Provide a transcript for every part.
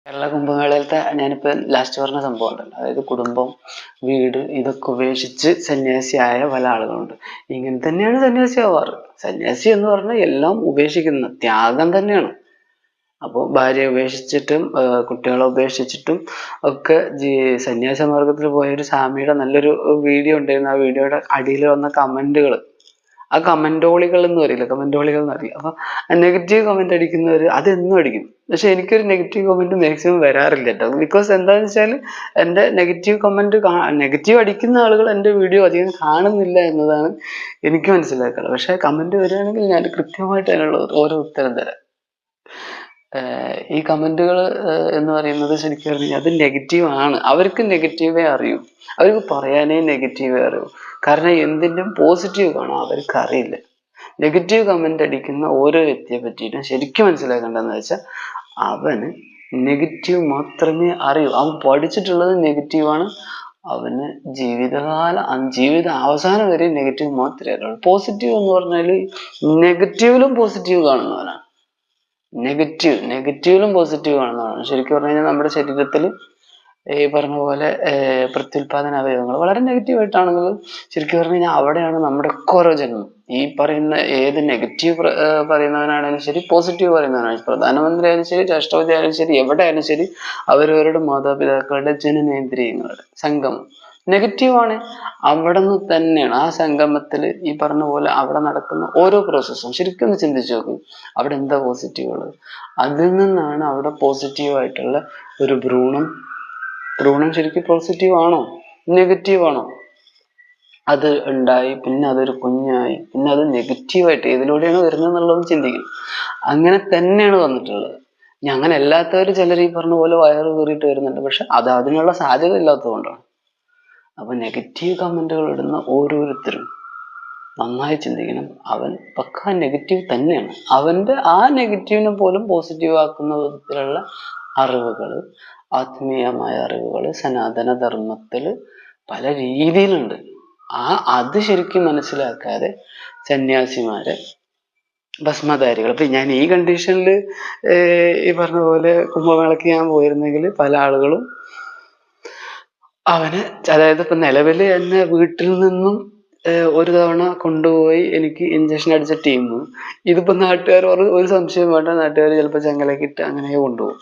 കേരള കുംഭമേളയിലത്തെ ഞാനിപ്പോൾ ലാസ്റ്റ് പറഞ്ഞ സംഭവം ഉണ്ടല്ലോ, അതായത് കുടുംബം, വീട് ഇതൊക്കെ ഉപേക്ഷിച്ച് സന്യാസിയായ പല ആളുകളുണ്ട്. ഇങ്ങനെ തന്നെയാണ് സന്യാസി ആവാറ്. സന്യാസി എന്ന് പറഞ്ഞാൽ എല്ലാം ഉപേക്ഷിക്കുന്ന ത്യാഗം തന്നെയാണ്. അപ്പോൾ ഭാര്യയെ ഉപേക്ഷിച്ചിട്ടും കുട്ടികളെ ഉപേക്ഷിച്ചിട്ടും ഒക്കെ സന്യാസ മാർഗത്തിൽ പോയൊരു സ്വാമിയുടെ നല്ലൊരു വീഡിയോ ഉണ്ടായിരുന്നു. ആ വീഡിയോയുടെ അടിയിൽ വന്ന കമന്റുകൾ, ആ കമന്റോളികൾ എന്ന് പറയില്ല, കമന്റോളികൾ എന്ന് പറയില്ല. അപ്പൊ നെഗറ്റീവ് കമന്റ് അടിക്കുന്നവർ അതെന്നും അടിക്കും. പക്ഷെ എനിക്കൊരു നെഗറ്റീവ് കമന്റ് മാക്സിമം വരാറില്ല കേട്ടോ. ബിക്കോസ് എന്താണെന്ന് വെച്ചാൽ എൻ്റെ നെഗറ്റീവ് അടിക്കുന്ന ആളുകൾ എൻ്റെ വീഡിയോ അധികം കാണുന്നില്ല എന്നതാണ് എനിക്ക് മനസ്സിലാക്കുന്നത്. പക്ഷെ കമന്റ് വരികയാണെങ്കിൽ ഞാൻ കൃത്യമായിട്ട് അതിനുള്ള ഓരോ ഉത്തരം തരാം. ഈ കമന്റുകൾ എന്ന് പറയുന്നത് ശരിക്കും പറഞ്ഞാൽ അത് നെഗറ്റീവ് ആണ്. അവർക്ക് നെഗറ്റീവേ അറിയൂ, അവർക്ക് പറയാനേ നെഗറ്റീവേ അറിയൂ. കാരണം എന്തിൻ്റെയും പോസിറ്റീവ് കാണാൻ അവർക്ക് അറിയില്ല. നെഗറ്റീവ് കമന്റ് അടിക്കുന്ന ഓരോ വ്യക്തിയെ പറ്റിയിട്ടും ശരിക്കും മനസ്സിലാക്കേണ്ടതെന്ന് വെച്ചാൽ അവന് നെഗറ്റീവ് മാത്രമേ അറിയൂ. അവൻ പഠിച്ചിട്ടുള്ളത് നെഗറ്റീവാണ്. അവന് ജീവിത അവസാനം വരെ നെഗറ്റീവ് മാത്രമേ അറിയുള്ളൂ. പോസിറ്റീവ് എന്ന് പറഞ്ഞാൽ നെഗറ്റീവിലും പോസിറ്റീവ് കാണുന്നവനാണ്. നെഗറ്റീവിലും പോസിറ്റീവ് കാണുന്നതാണ്. ശരിക്കും പറഞ്ഞു കഴിഞ്ഞാൽ നമ്മുടെ ശരീരത്തിൽ ഈ പറഞ്ഞ പോലെ പ്രത്യുൽപാദന അവയവങ്ങൾ വളരെ നെഗറ്റീവായിട്ടാണെങ്കിലും ശരിക്കും പറഞ്ഞു കഴിഞ്ഞാൽ അവിടെയാണ് നമ്മുടെ ഓരോ ജന്മം. ഈ പറയുന്ന ഏത് നെഗറ്റീവ് പറയുന്നവനാണെങ്കിലും ശരി, പോസിറ്റീവ് പറയുന്നവനാണെങ്കിലും, പ്രധാനമന്ത്രി ആയാലും ശരി, രാഷ്ട്രപതി ആയാലും ശരി, എവിടെ ആയാലും ശരി, അവരവരുടെ മാതാപിതാക്കളുടെ ജനനേന്ദ്രിയങ്ങളുടെ സംഗമം നെഗറ്റീവാണ്. അവിടെ നിന്ന് തന്നെയാണ് ആ സംഗമത്തിൽ ഈ പറഞ്ഞ പോലെ അവിടെ നടക്കുന്ന ഓരോ പ്രോസസ്സും ശരിക്കും ഒന്ന് ചിന്തിച്ചു നോക്കും. അവിടെ എന്താ പോസിറ്റീവ് ഉള്ളത്? അതിൽ നിന്നാണ് അവിടെ പോസിറ്റീവായിട്ടുള്ള ഒരു ഭ്രൂണം ശരിക്കും പോസിറ്റീവ് ആണോ നെഗറ്റീവ് ആണോ? അത് ഉണ്ടായി, പിന്നെ അതൊരു കുഞ്ഞായി, പിന്നെ അത് നെഗറ്റീവായിട്ട് ഏതിലൂടെയാണ് വരുന്നത് എന്നുള്ളത് ചിന്തിക്കും. അങ്ങനെ തന്നെയാണ് വന്നിട്ടുള്ളത്. ഇനി അങ്ങനെ അല്ലാത്തവർ ചിലർ ഈ പറഞ്ഞ പോലെ വയറ് കീറിയിട്ട് വരുന്നുണ്ട്. പക്ഷെ അതിനുള്ള സാധ്യത ഇല്ലാത്തതുകൊണ്ടാണ്. അപ്പൊ നെഗറ്റീവ് കമന്റുകൾ ഇടുന്ന ഓരോരുത്തരും നന്നായി ചിന്തിക്കണം. അവൻ പക്കാ നെഗറ്റീവ് തന്നെയാണ്. അവന്റെ ആ നെഗറ്റീവിനെ പോലും പോസിറ്റീവ് ആക്കുന്ന വിധത്തിലുള്ള അറിവുകൾ, ആത്മീയമായ അറിവുകൾ സനാതന ധർമ്മത്തിൽ പല രീതിയിലുണ്ട്. അത് ശരിക്കും മനസ്സിലാക്കാതെ സന്യാസിമാരെ, ഭസ്മധാരികൾ, ഇപ്പൊ ഞാൻ ഈ കണ്ടീഷനിൽ ഈ പറഞ്ഞ പോലെ കുംഭമേളയ്ക്ക് ഞാൻ പോയിരുന്നെങ്കിൽ പല ആളുകളും അവന്, അതായത് ഇപ്പൊ നിലവിൽ എന്നെ വീട്ടിൽ നിന്നും ഒരു തവണ കൊണ്ടുപോയി എനിക്ക് ഇഞ്ചക്ഷൻ അടിച്ച ടീം, ഇതിപ്പോ നാട്ടുകാർ ഒരു സംശയം വേണ്ട, നാട്ടുകാർ ചിലപ്പോൾ ചങ്ങലക്കിട്ട് അങ്ങനെ കൊണ്ടുപോകും.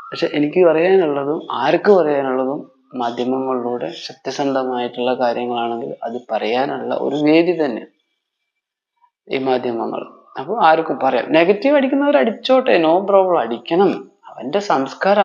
പക്ഷെ എനിക്ക് പറയാനുള്ളതും ആർക്ക് പറയാനുള്ളതും മാധ്യമങ്ങളിലൂടെ സത്യസന്ധമായിട്ടുള്ള കാര്യങ്ങളാണെങ്കിൽ അത് പറയാനുള്ള ഒരു വേദി തന്നെ ഈ മാധ്യമങ്ങൾ. അപ്പോൾ ആർക്കും പറയാം. നെഗറ്റീവ് അടിക്കുന്നവർ അടിച്ചോട്ടെ, നോ പ്രോബ്ലം, അടിക്കണം. അവന്റെ സംസ്കാരം